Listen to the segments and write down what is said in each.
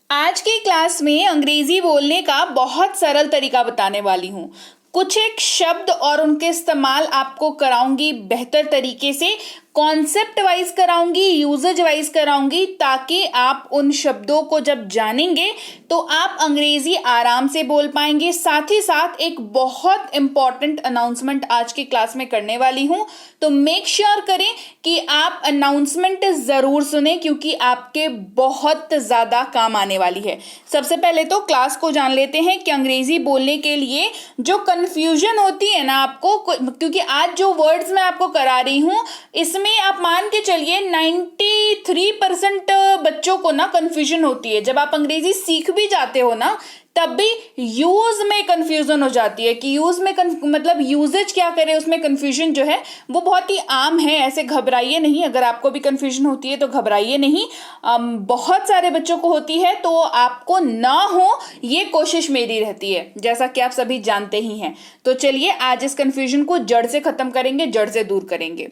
आज की क्लास में अंग्रेजी बोलने का बहुत सरल तरीका बताने वाली हूँ। कुछ एक शब्द और उनके इस्तेमाल आपको कराऊंगी बेहतर तरीके से, कॉन्सेप्ट वाइज कराऊंगी, यूजेज वाइज कराऊंगी, ताकि आप उन शब्दों को जब जानेंगे तो आप अंग्रेजी आराम से बोल पाएंगे। साथ ही साथ एक बहुत इंपॉर्टेंट अनाउंसमेंट आज की क्लास में करने वाली हूं, तो मेक श्योर करें कि आप अनाउंसमेंट जरूर सुने, क्योंकि आपके बहुत ज्यादा काम आने वाली है। सबसे पहले तो क्लास को जान लेते हैं कि अंग्रेजी बोलने के लिए जो कंफ्यूजन होती है ना आपको, क्योंकि आज जो वर्ड्स मैं आपको करा रही हूं इसमें आप मान के चलिए 93% बच्चों को ना कंफ्यूजन होती है। जब आप अंग्रेजी सीख भी जाते हो ना, तब भी यूज में कंफ्यूजन हो जाती है कि यूज में मतलब यूजेज क्या करें, उसमें कंफ्यूजन जो है वो बहुत ही आम है। ऐसे घबराइए नहीं, अगर आपको भी कंफ्यूजन होती है तो घबराइए नहीं। बहुत सारे बच्चों को होती है, तो आपको ना हो ये कोशिश मेरी रहती है, जैसा कि आप सभी जानते ही हैं। तो चलिए आज इस कंफ्यूजन को जड़ से खत्म करेंगे, जड़ से दूर करेंगे।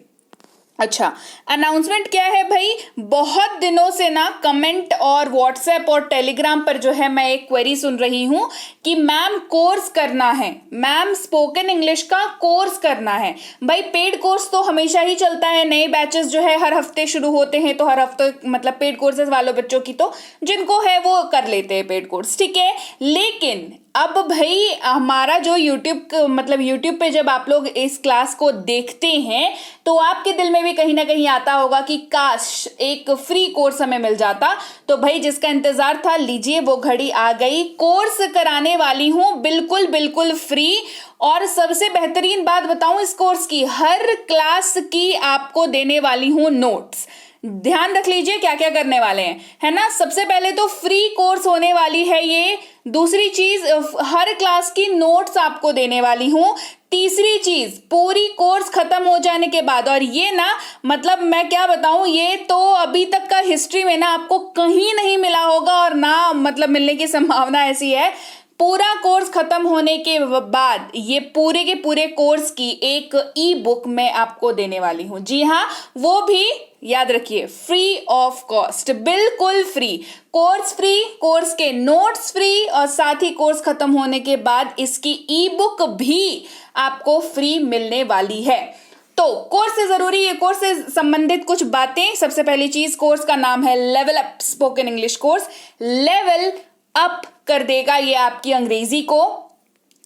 अच्छा, अनाउंसमेंट क्या है भाई? बहुत दिनों से ना कमेंट और व्हाट्सएप और टेलीग्राम पर जो है मैं एक क्वेरी सुन रही हूं कि मैम कोर्स करना है, मैम स्पोकन इंग्लिश का कोर्स करना है। भाई पेड कोर्स तो हमेशा ही चलता है, नए बैचेस जो है हर हफ्ते शुरू होते हैं, तो हर हफ्ते मतलब पेड कोर्सेज वालों बच्चों की तो जिनको है वो कर लेते हैं पेड कोर्स, ठीक है। लेकिन अब भाई हमारा जो यूट्यूब पे जब आप लोग इस क्लास को देखते हैं तो आपके दिल में भी कहीं ना कहीं आता होगा कि काश एक फ्री कोर्स हमें मिल जाता। तो भाई जिसका इंतजार था, लीजिए वो घड़ी आ गई। कोर्स कराने वाली हूं बिल्कुल बिल्कुल फ्री। और सबसे बेहतरीन बात बताऊं इस कोर्स की, हर क्लास की आपको देने वाली हूं नोट्स। ध्यान रख लीजिए क्या क्या करने वाले हैं, है ना। सबसे पहले तो फ्री कोर्स होने वाली है ये। दूसरी चीज, हर क्लास की नोट्स आपको देने वाली हूं। तीसरी चीज, पूरी कोर्स खत्म हो जाने के बाद, और ये ना मतलब मैं क्या बताऊं, ये तो अभी तक का हिस्ट्री में ना आपको कहीं नहीं मिला होगा, और ना मतलब मिलने की संभावना ऐसी है। पूरा कोर्स खत्म होने के बाद ये पूरे के पूरे कोर्स की एक ई बुक मैं आपको देने वाली हूं। जी हाँ, वो भी याद रखिए फ्री ऑफ कॉस्ट, बिल्कुल फ्री। कोर्स फ्री, कोर्स के नोट्स फ्री, और साथ ही कोर्स खत्म होने के बाद इसकी ई बुक भी आपको फ्री मिलने वाली है। तो कोर्स से जरूरी है, कोर्स से संबंधित कुछ बातें। सबसे पहली चीज, कोर्स का नाम है level up spoken English course. Level up कर देगा ये आपकी अंग्रेजी को।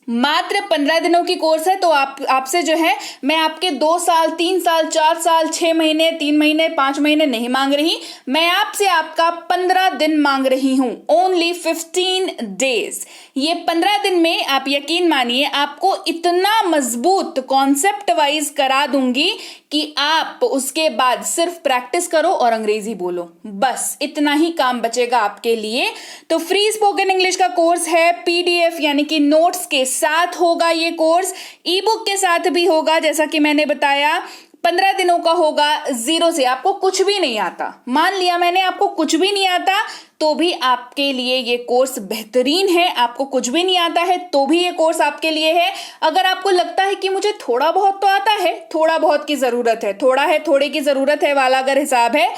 मात्र 15 दिनों की कोर्स है, तो आपसे जो है मैं आपके 2 साल, 3 साल, 4 साल, 6 महीने, 3 महीने, 5 महीने नहीं मांग रही। मैं आपसे आपका 15 दिन मांग रही हूं, ओनली 15 डेज। ये 15 दिन में आप यकीन मानिए आपको इतना मजबूत कॉन्सेप्ट वाइज करा दूंगी कि आप उसके बाद सिर्फ प्रैक्टिस करो और अंग्रेजी बोलो, बस इतना ही काम बचेगा आपके लिए। तो फ्री स्पोकन इंग्लिश का कोर्स है, पीडीएफ यानी कि नोट्स के साथ होगा ये कोर्स, ई बुक के साथ भी होगा। जैसा कि मैंने बताया 15 दिनों का होगा, जीरो से। आपको कुछ भी नहीं आता, मान लिया मैंने आपको कुछ भी नहीं आता, तो भी आपके लिए ये कोर्स बेहतरीन है। आपको कुछ भी नहीं आता है तो भी ये कोर्स आपके लिए है। अगर आपको लगता है कि मुझे थोड़ा बहुत तो आता है, थोड़ा बहुत की जरूरत है, थोड़ा है थोड़े की जरूरत है वाला अगर हिसाब है,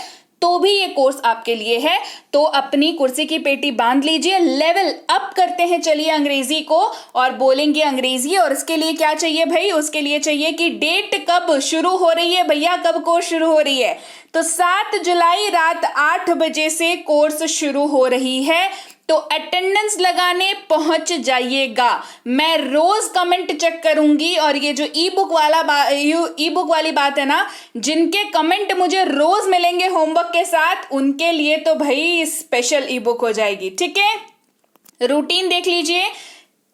तो भी ये कोर्स आपके लिए है। तो अपनी कुर्सी की पेटी बांध लीजिए, लेवल अप करते हैं चलिए अंग्रेजी को, और बोलेंगे अंग्रेजी। और इसके लिए क्या चाहिए भाई? उसके लिए चाहिए कि डेट कब शुरू हो रही है भैया, कब कोर्स शुरू हो रही है? तो 7 जुलाई रात 8 बजे से कोर्स शुरू हो रही है। तो अटेंडेंस लगाने पहुंच जाइएगा। मैं रोज कमेंट चेक करूंगी, और ये जो ई बुक वाली बात है ना, जिनके कमेंट मुझे रोज मिलेंगे होमवर्क के साथ, उनके लिए तो भाई स्पेशल ई बुक हो जाएगी, ठीक है। रूटीन देख लीजिए।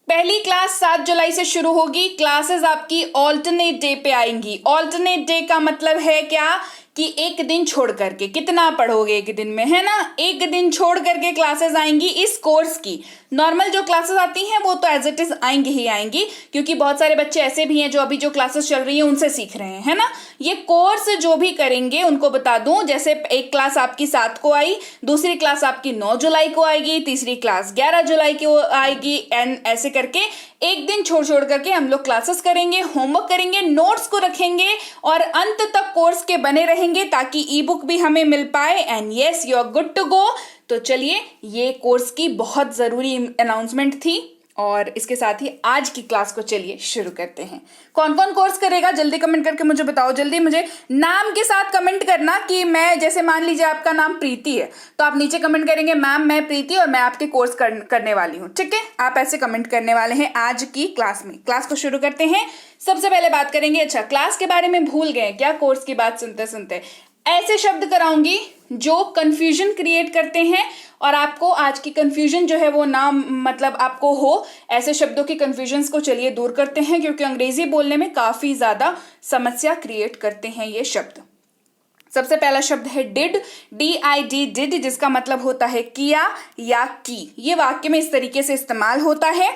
पहली क्लास 7 जुलाई से शुरू होगी। क्लासेस आपकी ऑल्टरनेट डे पे आएंगी। ऑल्टरनेट डे का मतलब है क्या कि एक दिन छोड़ करके। कितना पढ़ोगे एक दिन में, है ना, एक दिन छोड़ करके क्लासेस आएंगी इस कोर्स की। नॉर्मल जो क्लासेस आती हैं वो तो एज इट इज आएंगी ही आएंगी, क्योंकि बहुत सारे बच्चे ऐसे भी हैं जो अभी जो क्लासेस चल रही हैं उनसे सीख रहे हैं, है ना। ये कोर्स जो भी करेंगे उनको बता दूं, जैसे एक क्लास आपकी 7 को आई, दूसरी क्लास आपकी 9 जुलाई को आएगी, तीसरी क्लास 11 जुलाई को आएगी, एंड ऐसे करके एक दिन छोड़ छोड़ करके हम लोग क्लासेस करेंगे, होमवर्क करेंगे, नोट्स को रखेंगे, और अंत तक कोर्स के बने रहेंगे ताकि ई बुक भी हमें मिल पाए। And yes, you are good to go. तो चलिए, ये कोर्स की बहुत ज़रूरी अनाउंसमेंट थी और इसके साथ ही आज की क्लास को चलिए शुरू करते हैं। कौन कौन कोर्स करेगा जल्दी कमेंट करके मुझे बताओ। जल्दी मुझे नाम के साथ कमेंट करना कि मैं, जैसे मान लीजिए आपका नाम प्रीति है तो आप नीचे कमेंट करेंगे मैम मैं प्रीति और मैं आपके कोर्स करने वाली हूँ। ठीक है, आप ऐसे कमेंट करने वाले हैं आज की क्लास में। क्लास को शुरू करते हैं। सबसे पहले बात करेंगे, अच्छा क्लास के बारे में भूल गए क्या? कोर्स की बात सुनते सुनते ऐसे शब्द कराऊंगी जो कंफ्यूजन क्रिएट करते हैं और आपको आज की कंफ्यूजन जो है वो ना मतलब आपको हो, ऐसे शब्दों की कंफ्यूजन्स को चलिए दूर करते हैं, क्योंकि अंग्रेजी बोलने में काफी ज्यादा समस्या क्रिएट करते हैं ये शब्द। सबसे पहला शब्द है डिड, DID, डिड, जिसका मतलब होता है किया या की। ये वाक्य में इस तरीके से इस्तेमाल होता है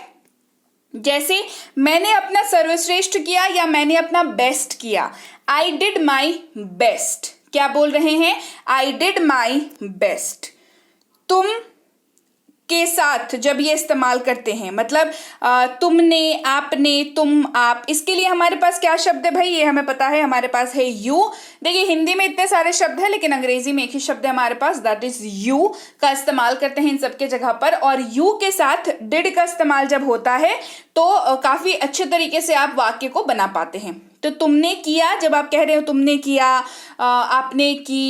जैसे मैंने अपना सर्वश्रेष्ठ किया या मैंने अपना बेस्ट किया। I did my best. क्या बोल रहे हैं? I did my best. तुम के साथ जब ये इस्तेमाल करते हैं, मतलब तुमने, आपने, तुम, आप, इसके लिए हमारे पास क्या शब्द है भाई? ये हमें पता है, हमारे पास है यू। देखिए हिंदी में इतने सारे शब्द हैं लेकिन अंग्रेजी में एक ही शब्द है हमारे पास, दैट इज यू का इस्तेमाल करते हैं इन सबके जगह पर। और यू के साथ डिड का इस्तेमाल जब होता है तो काफी अच्छे तरीके से आप वाक्य को बना पाते हैं। तो तुमने किया, जब आप कह रहे हो तुमने किया, आपने की,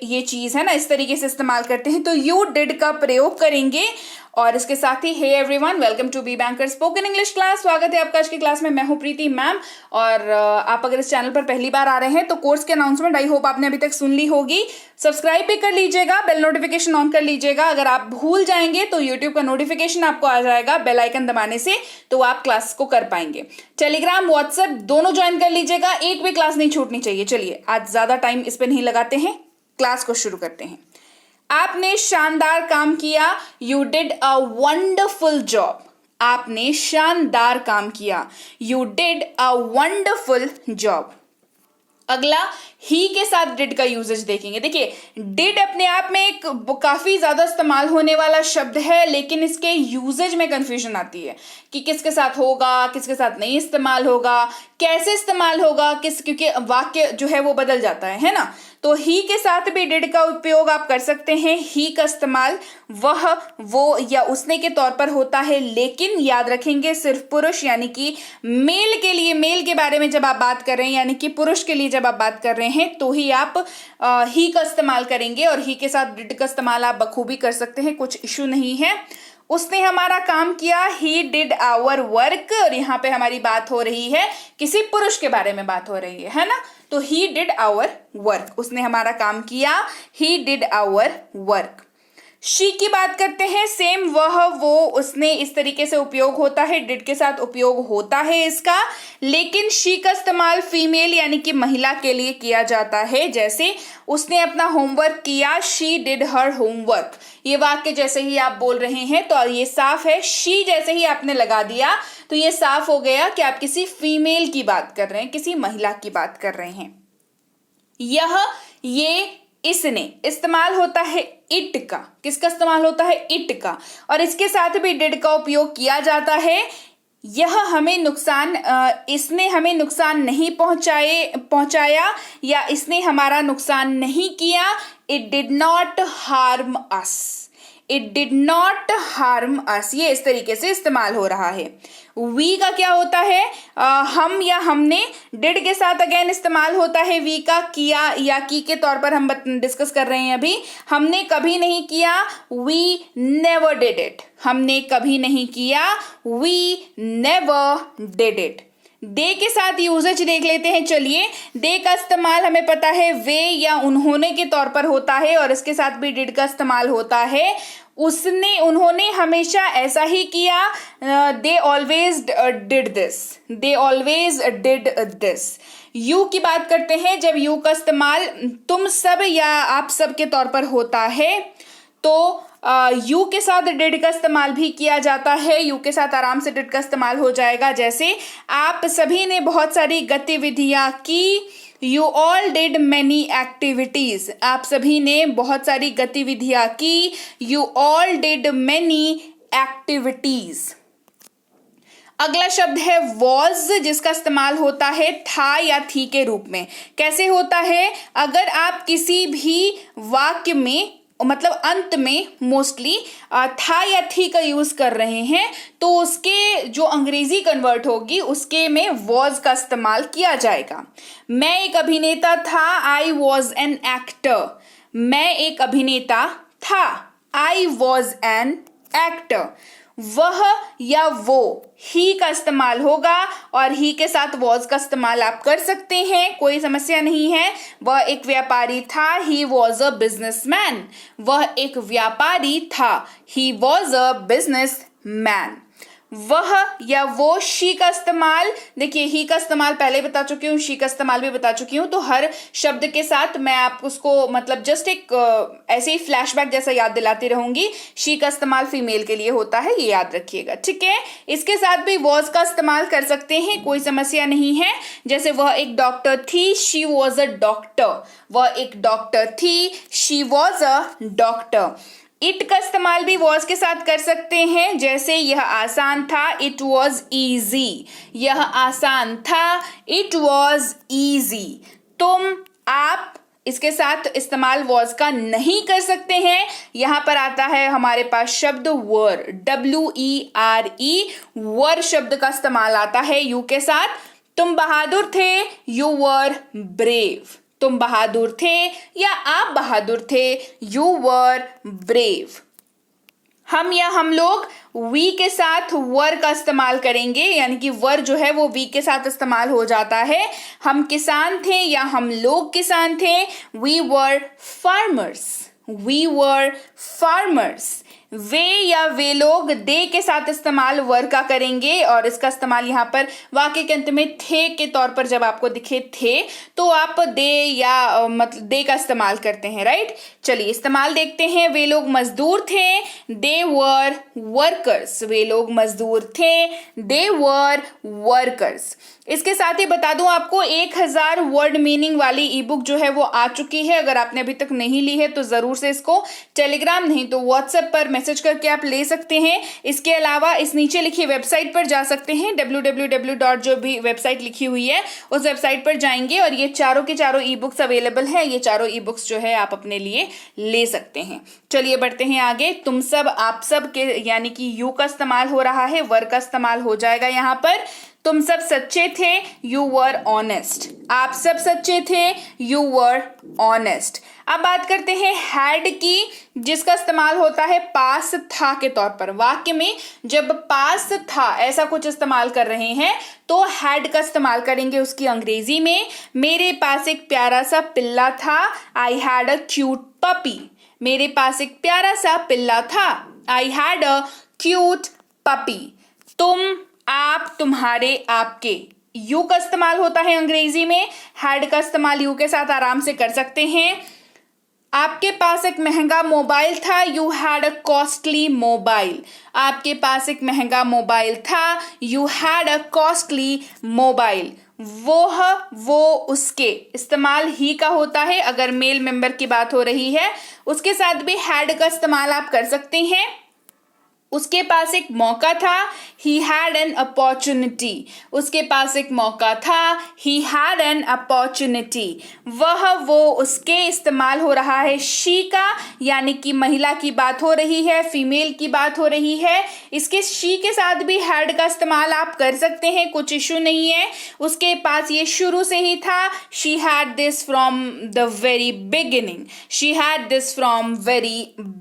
ये चीज है ना, इस तरीके से इस्तेमाल करते हैं तो यू डिड का प्रयोग करेंगे। और इसके साथ ही hey everyone, welcome to Be Banker spoken English class. स्वागत है आपका आज की क्लास में। मैं हूं प्रीति मैम और आप अगर इस चैनल पर पहली बार आ रहे हैं तो कोर्स के अनाउंसमेंट आई होप आपने अभी तक सुन ली होगी। सब्सक्राइब भी कर लीजिएगा, बेल नोटिफिकेशन ऑन कर लीजिएगा। अगर आप भूल जाएंगे तो यूट्यूब का नोटिफिकेशन आपको आ जाएगा बेल आइकन दबाने से, तो आप क्लास को कर पाएंगे। टेलीग्राम, व्हाट्सएप दोनों ज्वाइन कर लीजिएगा, एक भी क्लास नहीं छूटनी चाहिए। चलिए आज ज्यादा टाइम इस पर नहीं लगाते हैं, क्लास को शुरू करते हैं। आपने शानदार काम किया, you did a wonderful job. आपने शानदार काम किया, you did a wonderful job. अगला ही के साथ डिड का यूजेज देखेंगे। देखिए डिड अपने आप में एक काफी ज्यादा इस्तेमाल होने वाला शब्द है, लेकिन इसके यूजेज में कंफ्यूजन आती है कि किसके साथ होगा, किसके साथ नहीं इस्तेमाल होगा, कैसे इस्तेमाल होगा, क्योंकि वाक्य जो है वो बदल जाता है ना। तो ही के साथ भी डिड का उपयोग आप कर सकते हैं। ही का इस्तेमाल वह, वो या उसने के तौर पर होता है, लेकिन याद रखेंगे सिर्फ पुरुष यानी कि मेल के लिए, मेल के बारे में जब आप बात कर रहे हैं यानी कि पुरुष के लिए जब आप बात कर रहे हैं तो ही आप ही का इस्तेमाल करेंगे। और ही के साथ डिड का इस्तेमाल आप बखूबी कर सकते हैं, कुछ इशू नहीं है। उसने हमारा काम किया, ही डिड आवर वर्क। और यहाँ पे हमारी बात हो रही है, किसी पुरुष के बारे में बात हो रही है ना। तो ही डिड आवर वर्क, उसने हमारा काम किया, he did our work. She की बात करते हैं, सेम, वह, वो, उसने, इस तरीके से उपयोग होता है, डिड के साथ उपयोग होता है इसका। लेकिन शी का इस्तेमाल फीमेल यानी कि महिला के लिए किया जाता है, जैसे उसने अपना होमवर्क किया, शी डिड हर होमवर्क। ये वाक्य जैसे ही आप बोल रहे हैं तो ये साफ है, शी जैसे ही आपने लगा दिया तो ये साफ हो गया कि आप किसी फीमेल की बात कर रहे हैं, किसी महिला की बात कर रहे हैं। यह, ये, इसने इस्तेमाल होता है इट का। किसका इस्तेमाल होता है? इट का। और इसके साथ भी डिड का उपयोग किया जाता है। यह हमें नुकसान, इसने हमें नुकसान नहीं पहुंचाया या इसने हमारा नुकसान नहीं किया। It did not harm us, it did not harm us, ये इस तरीके से इस्तेमाल हो रहा है। वी का क्या होता है? हम या हमने। डिड के साथ अगेन इस्तेमाल होता है वी का, किया या की के तौर पर हम डिस्कस कर रहे हैं अभी। हमने कभी नहीं किया, वी नेवर डिड इट। हमने कभी नहीं किया, वी नेवर डिड इट। दे के साथ यूजेज देख लेते हैं। चलिए, दे का इस्तेमाल हमें पता है वे या उन्होंने के तौर पर होता है और इसके साथ भी डिड का इस्तेमाल होता है। उसने, उन्होंने हमेशा ऐसा ही किया, they always did this, they always did this. You की बात करते हैं, जब यू का इस्तेमाल तुम सब या आप सब के तौर पर होता है तो यू के साथ डिड का इस्तेमाल भी किया जाता है। यू के साथ आराम से डिड का इस्तेमाल हो जाएगा, जैसे आप सभी ने बहुत सारी गतिविधियां की, you all did many activities. आप सभी ने बहुत सारी गतिविधियां की, you all did many activities. अगला शब्द है वॉज, जिसका इस्तेमाल होता है था या थी के रूप में। कैसे होता है? अगर आप किसी भी वाक्य में मतलब अंत में मोस्टली था या थी का यूज कर रहे हैं, तो उसके जो अंग्रेजी कन्वर्ट होगी उसके में वॉज का इस्तेमाल किया जाएगा। मैं एक अभिनेता था, आई वॉज एन एक्टर। मैं एक अभिनेता था, आई वॉज एन एक्टर। वह या वो, ही का इस्तेमाल होगा और ही के साथ वॉज का इस्तेमाल आप कर सकते हैं, कोई समस्या नहीं है। वह एक व्यापारी था, ही वॉज अ बिजनेसमैन। वह एक व्यापारी था, ही वॉज अ बिजनेसमैन। वह या वो, शी का इस्तेमाल, देखिए ही का इस्तेमाल पहले बता चुकी हूँ, शी का इस्तेमाल भी बता चुकी हूँ, तो हर शब्द के साथ मैं आपको उसको मतलब जस्ट एक ऐसे ही फ्लैशबैक जैसा याद दिलाती रहूंगी। शी का इस्तेमाल फीमेल के लिए होता है, ये याद रखिएगा, ठीक है। इसके साथ भी वॉज का इस्तेमाल कर सकते हैं, कोई समस्या नहीं है। जैसे वह एक डॉक्टर थी, शी वॉज अ डॉक्टर। वह एक डॉक्टर थी, she was a doctor. It का इस्तेमाल भी वॉज के साथ कर सकते हैं, जैसे यह आसान था, इट वॉज ईजी। यह आसान था, इट वॉज ईजी। तुम, आप, इसके साथ इस्तेमाल वॉज का नहीं कर सकते हैं। यहां पर आता है हमारे पास शब्द वर, WERE, वर शब्द का इस्तेमाल आता है यू के साथ। तुम बहादुर थे, यू वर ब्रेव। तुम बहादुर थे या आप बहादुर थे, यू वर ब्रेव। हम या हम लोग वी के साथ वर का इस्तेमाल करेंगे, यानी कि वर जो है वो वी के साथ इस्तेमाल हो जाता है। हम किसान थे या हम लोग किसान थे, we were farmers. We were farmers. वे या वे लोग दे के साथ इस्तेमाल वर का करेंगे, और इसका इस्तेमाल यहाँ पर वाक्य के अंत में थे के तौर पर जब आपको दिखे थे तो आप दे या मतलब दे का इस्तेमाल करते हैं, राइट। चलिए इस्तेमाल देखते हैं। वे लोग मजदूर थे, दे वर वर्कर्स। वे लोग मजदूर थे, दे वर वर्कर्स। इसके साथ ही बता दूं आपको 1000 वर्ड मीनिंग वाली ई बुक जो है वो आ चुकी है। अगर आपने अभी तक नहीं ली है तो जरूर से इसको टेलीग्राम नहीं तो व्हाट्सएप पर मैसेज करके आप ले सकते हैं। इसके अलावा इस नीचे लिखी वेबसाइट पर जा सकते हैं, www. जो भी वेबसाइट लिखी हुई है उस वेबसाइट पर जाएंगे और ये चारों की चारों ई बुक्स अवेलेबल है। ये चारों ई बुक्स जो है आप अपने लिए ले सकते हैं। चलिए बढ़ते हैं आगे। तुम सब, आप सब के यानी कि यू का इस्तेमाल हो रहा है, वर का इस्तेमाल हो जाएगा यहाँ पर। तुम सब सच्चे थे, यू वर ऑनेस्ट। आप सब सच्चे थे, यू वर ऑनेस्ट। अब बात करते हैं हैड की, जिसका इस्तेमाल होता है पास था के तौर पर। वाक्य में जब पास था ऐसा कुछ इस्तेमाल कर रहे हैं तो हैड का इस्तेमाल करेंगे उसकी अंग्रेजी में। मेरे पास एक प्यारा सा पिल्ला था, I had a cute puppy. मेरे पास एक प्यारा सा पिल्ला था, I had a cute puppy. तुम, आप, तुम्हारे, आपके, यू का इस्तेमाल होता है अंग्रेजी में। हैड का इस्तेमाल यू के साथ आराम से कर सकते हैं। आपके पास एक महंगा मोबाइल था, you had a costly mobile. आपके पास एक महंगा मोबाइल था, you had a costly mobile. वो, उसके, इस्तेमाल ही का होता है अगर मेल मेंबर की बात हो रही है। उसके साथ भी हैड का इस्तेमाल आप कर सकते हैं। उसके पास एक मौका था, he had an opportunity। उसके पास एक मौका था, he had an opportunity। वह, वो, उसके, इस्तेमाल हो रहा है she का, यानी कि महिला की बात हो रही है, फीमेल की बात हो रही है। इसके she के साथ भी had का इस्तेमाल आप कर सकते हैं, कुछ इशू नहीं है। उसके पास ये शुरू से ही था, she had this from the very beginning। she had this from very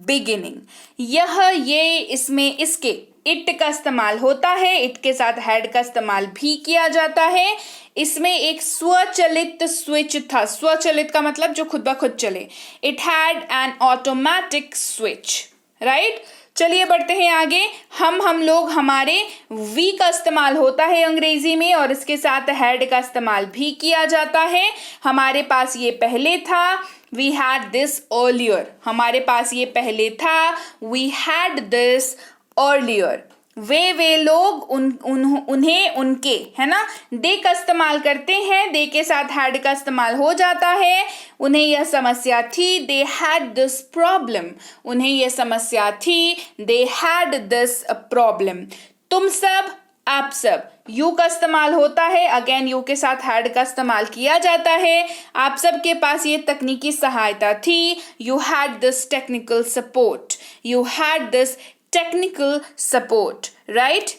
beginning। यह, ये, इसमें, इसके, इट का इस्तेमाल होता है। इट के साथ हैड का इस्तेमाल भी किया जाता है। इसमें एक स्वचलित स्विच था। स्वचलित का मतलब जो खुद ब खुद चले। It had an automatic switch, right. चलिए बढ़ते हैं आगे। हम लोग, हमारे, वी का इस्तेमाल होता है अंग्रेजी में और इसके साथ हैड का इस्तेमाल भी किया जाता है। हमारे पास ये पहले था, we had this earlier। हमारे पास ये पहले था, we had this earlier। वे लोग, उन्हें, उनके, है ना। दे का इस्तेमाल करते हैं, दे के साथ हैड का इस्तेमाल हो जाता है। उन्हें यह समस्या थी, they had this problem। उन्हें यह समस्या थी, they had this problem। तुम सब, आप सब। यू का इस्तेमाल होता है, अगेन यू के साथ हैड का इस्तेमाल किया जाता है। आप सब के पास ये तकनीकी सहायता थी। You had this technical support, you had this technical support, right.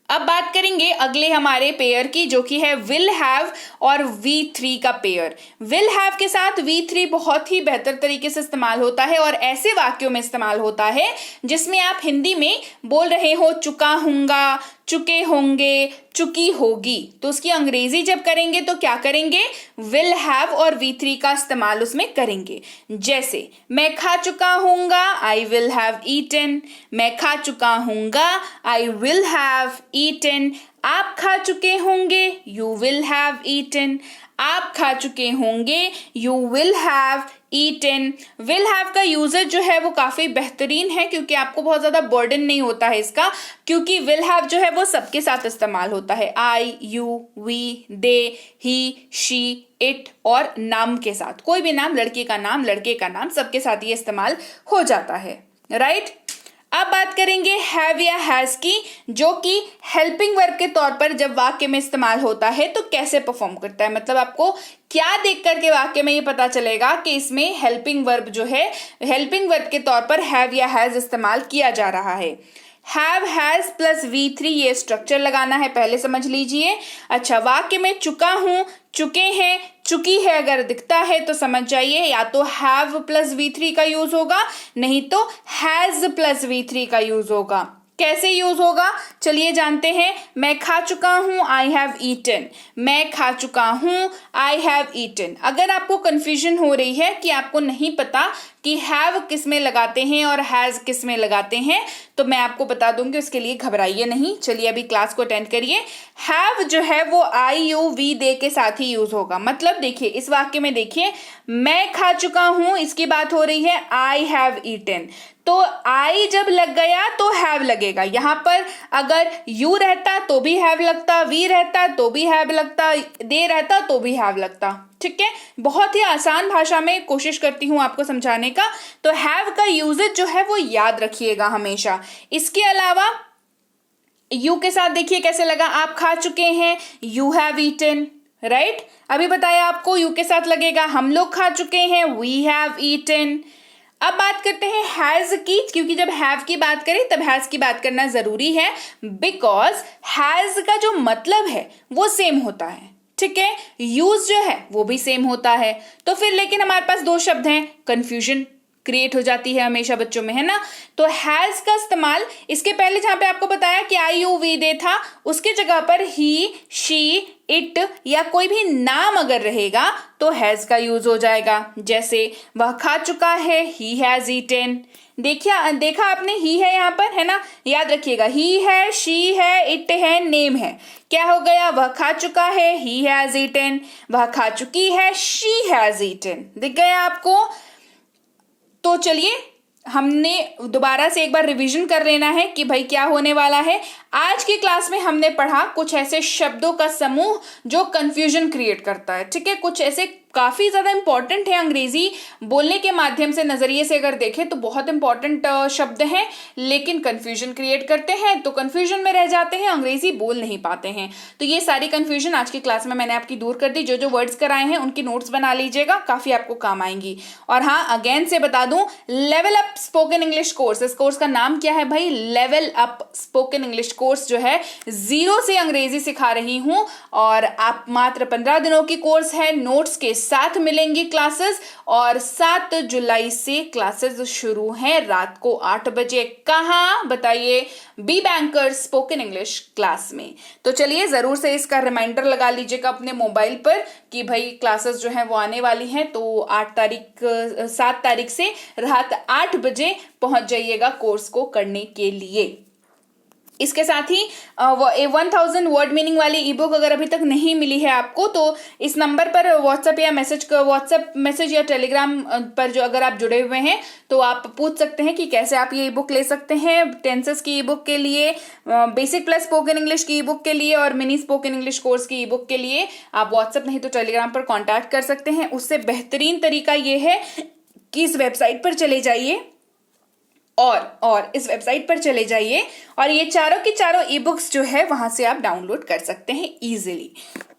अब बात करेंगे अगले हमारे पेयर की, जो कि है विल हैव और V3 का पेयर। विल हैव के साथ V3 बहुत ही बेहतर तरीके से इस्तेमाल होता है और ऐसे वाक्यों में इस्तेमाल होता है जिसमें आप हिंदी में बोल रहे हो चुका हूंगा, चुके होंगे, चुकी होगी, तो उसकी अंग्रेजी जब करेंगे तो क्या करेंगे, विल हैव और V3 का इस्तेमाल उसमें करेंगे। जैसे मैं खा चुका हूंगा, आई विल हैव ईटन। मैं खा चुका हूंगा, आई विल हैव ईटन। आप खा चुके होंगे, यू विल हैव ईटन। आप खा चुके होंगे, you will have eaten. Will have का यूजेज जो है वो काफी बेहतरीन है, क्योंकि आपको बहुत ज्यादा बर्डन नहीं होता है इसका, क्योंकि विल हैव जो है वो सबके साथ इस्तेमाल होता है। I, you, we, they, he, she, it और नाम के साथ। कोई भी नाम, लड़की का नाम, लड़के का नाम, सबके साथ ये इस्तेमाल हो जाता है, राइट। अब बात करेंगे हैव या हैज की, जो कि हेल्पिंग वर्ब के तौर पर जब वाक्य में इस्तेमाल होता है तो कैसे परफॉर्म करता है। मतलब आपको क्या देख करके वाक्य में ये पता चलेगा कि इसमें हेल्पिंग वर्ब जो है, हेल्पिंग वर्ब के तौर पर हैव या हैज इस्तेमाल किया जा रहा है। हैव, हैज प्लस V3 ये स्ट्रक्चर लगाना है, पहले समझ लीजिए। अच्छा, वाक्य में चुका हूं, चुके हैं, चुकी है अगर दिखता है तो समझ जाइए या तो हैव प्लस V3 का यूज होगा, नहीं तो हैज प्लस V3 का यूज होगा। कैसे यूज होगा चलिए जानते हैं। मैं खा चुका हूं, आई हैव ईटन। मैं खा चुका हूं, आई हैव ईटन। अगर आपको कंफ्यूजन हो रही है कि आपको नहीं पता कि हैव किस में लगाते हैं और हैज किस में लगाते हैं, तो मैं आपको बता दूंगी, उसके लिए घबराइए नहीं। चलिए अभी क्लास को अटेंड करिए। हैव जो है वो आई, यू, वी, दे के साथ ही यूज होगा। मतलब देखिए इस वाक्य में देखिए, मैं खा चुका हूं, इसकी बात हो रही है, आई हैव ईटन। तो आई जब लग गया तो हैव लगेगा। यहां पर अगर यू रहता तो भी हैव लगता, वी रहता तो भी हैव लगता, दे रहता तो भी हैव लगता। ठीक है, बहुत ही आसान भाषा में कोशिश करती हूं आपको समझाने का। तो हैव का यूजेज जो है वो याद रखिएगा हमेशा। इसके अलावा यू के साथ देखिए कैसे लगा, आप खा चुके हैं, यू हैव ईटन, राइट। अभी बताया आपको यू के साथ लगेगा, हम लोग खा चुके हैं, वी हैव ईटन। अब बात करते हैं हैज की, क्योंकि जब हैव की बात करें तब हैज की बात करना जरूरी है, बिकॉज हैज का जो मतलब है वो सेम होता है। ठीक है, यूज जो है वो भी सेम होता है। तो फिर लेकिन हमारे पास दो शब्द हैं, कंफ्यूजन क्रिएट हो जाती है हमेशा बच्चों में, है ना। तो हैज का इस्तेमाल इसके पहले जहां पे आपको बताया कि आई, यू, वी, दे था, उसके जगह पर ही, शी, इट या कोई भी नाम अगर रहेगा तो हैज का यूज हो जाएगा। जैसे वह खा चुका है, ही हैज ईटन। देखा आपने, ही है यहाँ पर, है ना, याद रखिएगा, ही है, शी है, इट है, नेम है। क्या हो गया, वह खा चुका है, ही हैज ईटन। वह खा चुकी है, शी हैज ईटन। दिख गया आपको। तो चलिए हमने दोबारा से एक बार रिवीजन कर लेना है कि भाई क्या होने वाला है। आज की क्लास में हमने पढ़ा कुछ ऐसे शब्दों का समूह जो कंफ्यूजन क्रिएट करता है। ठीक है, कुछ ऐसे काफी ज्यादा इंपॉर्टेंट है, अंग्रेजी बोलने के माध्यम से, नजरिए से अगर देखें तो बहुत इंपॉर्टेंट शब्द हैं, लेकिन कंफ्यूजन क्रिएट करते हैं, तो कंफ्यूजन में रह जाते हैं, अंग्रेजी बोल नहीं पाते हैं। तो ये सारी कंफ्यूजन आज की क्लास में मैंने आपकी दूर कर दी। जो जो वर्ड्स कराए हैं उनकी नोट्स बना लीजिएगा, काफी आपको काम आएंगी। और हाँ, अगेन से बता दूं, level up spoken English course, इस कोर्स का नाम क्या है भाई, level up spoken English course जो है 0 से अंग्रेजी सिखा रही हूं। और आप मात्र 15 दिनों की कोर्स है, नोट्स के साथ मिलेंगी क्लासेस। और 7 जुलाई से क्लासेस शुरू हैं रात को 8 बजे। कहाँ बताइए, Be Banker spoken English class में। तो चलिए जरूर से इसका रिमाइंडर लगा लीजिएगा अपने मोबाइल पर कि भाई क्लासेस जो है वो आने वाली हैं। तो 7 तारीख से रात 8 बजे पहुंच जाइएगा कोर्स को करने के लिए। इसके साथ ही 1000 वर्ड मीनिंग वाली ई बुक अगर अभी तक नहीं मिली है आपको, तो इस नंबर पर व्हाट्सएप मैसेज या टेलीग्राम पर जो अगर आप जुड़े हुए हैं तो आप पूछ सकते हैं कि कैसे आप ये ई बुक ले सकते हैं। टेंसेस की ई बुक के लिए, बेसिक प्लस स्पोकन इंग्लिश की ई बुक के लिए और मिनी स्पोकन इंग्लिश कोर्स की ई बुक के लिए आप व्हाट्सएप नहीं तो टेलीग्राम पर कॉन्टैक्ट कर सकते हैं। उससे बेहतरीन तरीका ये है कि इस वेबसाइट पर चले जाइए और इस वेबसाइट पर चले जाइए और ये चारों की चारों ई बुक्स जो है वहां से आप डाउनलोड कर सकते हैं इजीली।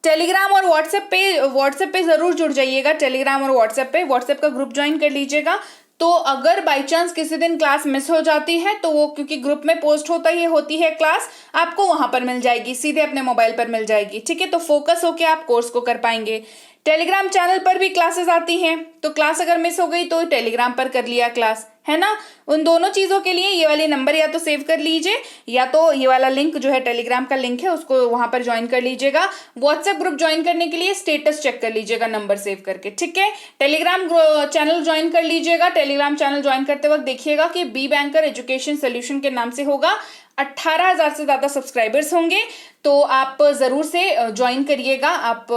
टेलीग्राम और व्हाट्सएप पे जरूर जुड़ जाइएगा। टेलीग्राम और व्हाट्सएप का ग्रुप ज्वाइन कर लीजिएगा। तो अगर बाई चांस किसी दिन क्लास मिस हो जाती है तो वो, क्योंकि ग्रुप में पोस्ट होती है क्लास, आपको वहां पर मिल जाएगी, सीधे अपने मोबाइल पर मिल जाएगी। ठीक है, तो फोकस होके आप कोर्स को कर पाएंगे। टेलीग्राम चैनल पर भी क्लासेस आती हैं, तो क्लास अगर मिस हो गई तो टेलीग्राम पर कर लिया क्लास, है ना। उन दोनों चीजों के लिए ये वाली नंबर या तो सेव कर लीजिए, या तो ये वाला लिंक जो है टेलीग्राम का लिंक है उसको वहां पर ज्वाइन कर लीजिएगा। व्हाट्सएप ग्रुप ज्वाइन करने के लिए स्टेटस चेक कर लीजिएगा नंबर सेव करके। ठीक है, टेलीग्राम चैनल ज्वाइन कर लीजिएगा। टेलीग्राम चैनल ज्वाइन करते वक्त देखिएगा कि बी बैंकर एजुकेशन सोल्यूशन के नाम से होगा। 18,000 से ज्यादा सब्सक्राइबर्स होंगे, तो आप जरूर से ज्वाइन करिएगा आप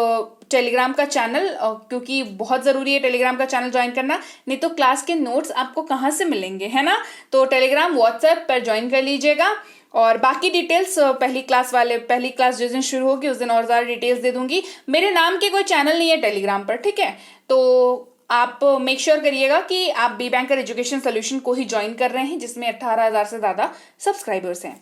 टेलीग्राम का चैनल, क्योंकि बहुत जरूरी है टेलीग्राम का चैनल ज्वाइन करना, नहीं तो क्लास के नोट्स आपको कहाँ से मिलेंगे, है ना। तो टेलीग्राम व्हाट्सएप पर ज्वाइन कर लीजिएगा। और बाकी डिटेल्स पहली क्लास जिस दिन शुरू होगी उस दिन और ज्यादा डिटेल्स दे दूंगी। मेरे नाम के कोई चैनल नहीं है टेलीग्राम पर, ठीक है। तो आप मेक श्योर करिएगा कि आप बी बैंकर एजुकेशन सोल्यूशन को ही ज्वाइन कर रहे हैं, जिसमें 18,000 से ज्यादा सब्सक्राइबर्स हैं।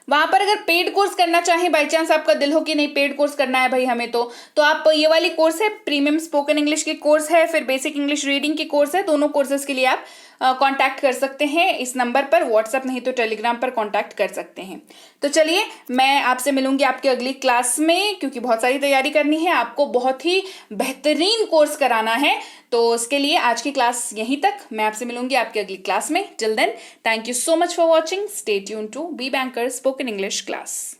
वहां पर अगर पेड कोर्स करना चाहें, बाई चांस आपका दिल हो कि नहीं पेड कोर्स करना है भाई हमें, तो आप ये वाली कोर्स है, प्रीमियम स्पोकन इंग्लिश की कोर्स है, फिर बेसिक इंग्लिश रीडिंग की कोर्स है। दोनों कोर्सेज के लिए आप कांटेक्ट कर सकते हैं इस नंबर पर, व्हाट्सएप नहीं तो टेलीग्राम पर कांटेक्ट कर सकते हैं। तो चलिए, मैं आपसे मिलूंगी आपकी अगली क्लास में, क्योंकि बहुत सारी तैयारी करनी है, आपको बहुत ही बेहतरीन कोर्स कराना है। तो उसके लिए आज की क्लास यहीं तक, मैं आपसे मिलूंगी आपकी अगली क्लास में। Till then, thank you so much for watching. Stay tune to Be Banker spoken English class.